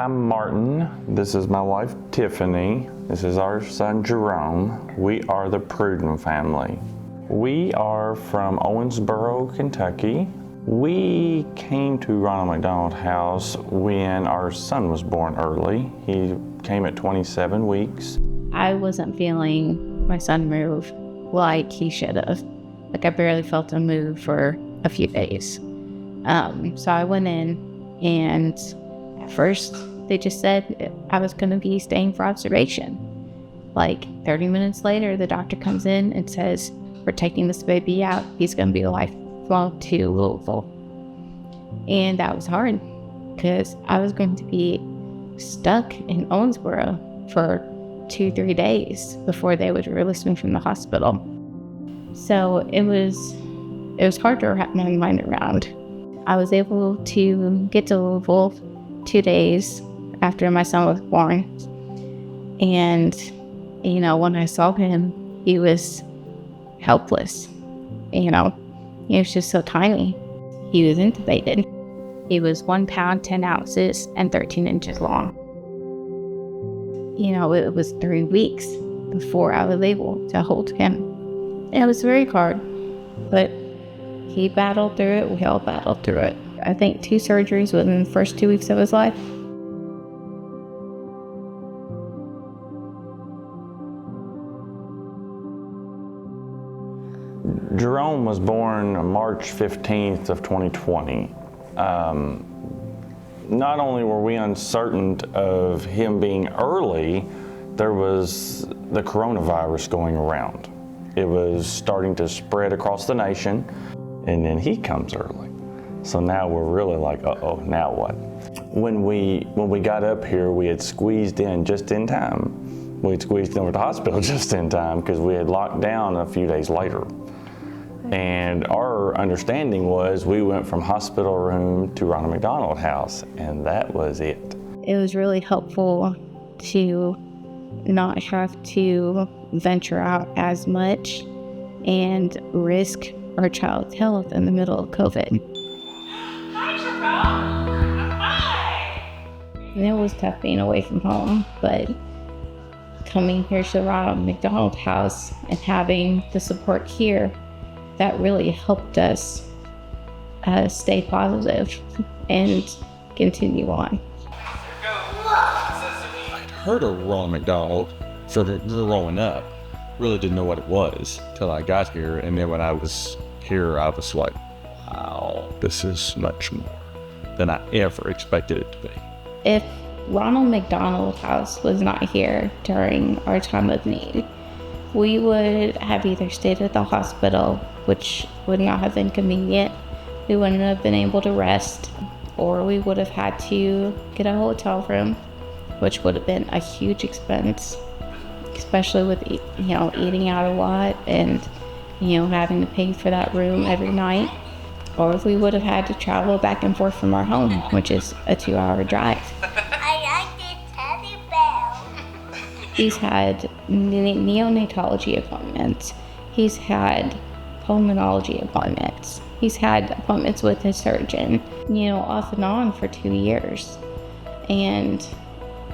I'm Martin. This is my wife, Tiffany. This is our son, Jerome. We are the Pruden family. We are from Owensboro, Kentucky. We came to Ronald McDonald House when our son was born early. He came at 27 weeks. I wasn't feeling my son move like he should have. Like I barely felt him move for a few days. So I went in, and at first they just said I was going to be staying for observation. Like 30 minutes later, the doctor comes in and says, "We're taking this baby out. He's going to be lifelong to Louisville." And that was hard because I was going to be stuck in Owensboro for 2-3 days before they would release me from the hospital. So it was hard to wrap my mind around. I was able to get to Louisville 2 days after my son was born. And, when I saw him, he was helpless. He was just so tiny. He was intubated. He was 1 pound, 10 ounces, and 13 inches long. It was 3 weeks before I was able to hold him. It was very hard, but he battled through it. We all battled through it. I think 2 surgeries within the first 2 weeks of his life. Jerome was born March 15th of 2020. Not only were we uncertain of him being early, there was the coronavirus going around. It was starting to spread across the nation, and then he comes early. So now we're really like, uh-oh, now what? When we got up here, we had squeezed in just in time. We had squeezed in over the hospital just in time because we had locked down a few days later. And our understanding was we went from hospital room to Ronald McDonald House, and that was it. It was really helpful to not have to venture out as much and risk our child's health in the middle of COVID. Hi, Jerome. Hi. And it was tough being away from home, but coming here to the Ronald McDonald House and having the support here, that really helped us stay positive and continue on. I'd heard of Ronald McDonald, so that growing up, really didn't know what it was till I got here. And then when I was here, I was like, wow, this is much more than I ever expected it to be. If Ronald McDonald House was not here during our time of need, we would have either stayed at the hospital, which would not have been convenient. We wouldn't have been able to rest, or we would have had to get a hotel room, which would have been a huge expense, especially with eating out a lot and having to pay for that room every night. Or if we would have had to travel back and forth from our home, which is a 2-hour drive. He's had neonatology appointments. He's had pulmonology appointments. He's had appointments with his surgeon, off and on for 2 years. And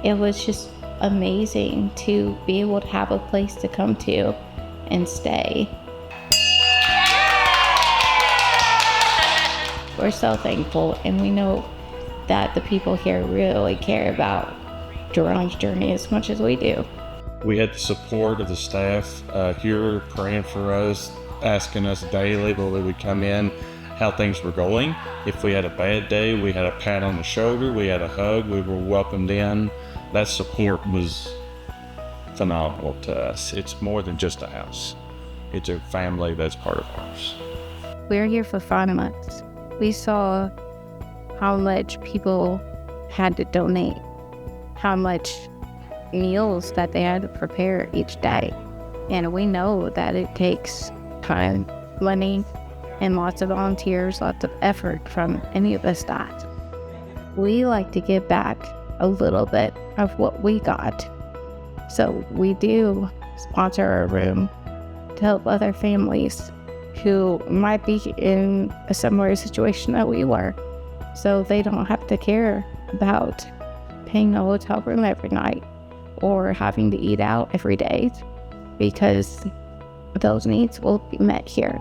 it was just amazing to be able to have a place to come to and stay. We're so thankful, and we know that the people here really care about Jerome's journey as much as we do. We had the support of the staff here praying for us, asking us daily when we would come in how things were going. If we had a bad day, we had a pat on the shoulder, we had a hug, we were welcomed in. That support was phenomenal to us. It's more than just a house. It's a family that's part of ours. We're here for 5 months. We saw how much people had to donate, how much meals that they had to prepare each day. And we know that it takes time, money, and lots of volunteers, lots of effort from any of us that. We like to give back a little bit of what we got. So we do sponsor a room to help other families who might be in a similar situation that we were, so they don't have to care about paying a hotel room every night or having to eat out every day, because those needs will be met here.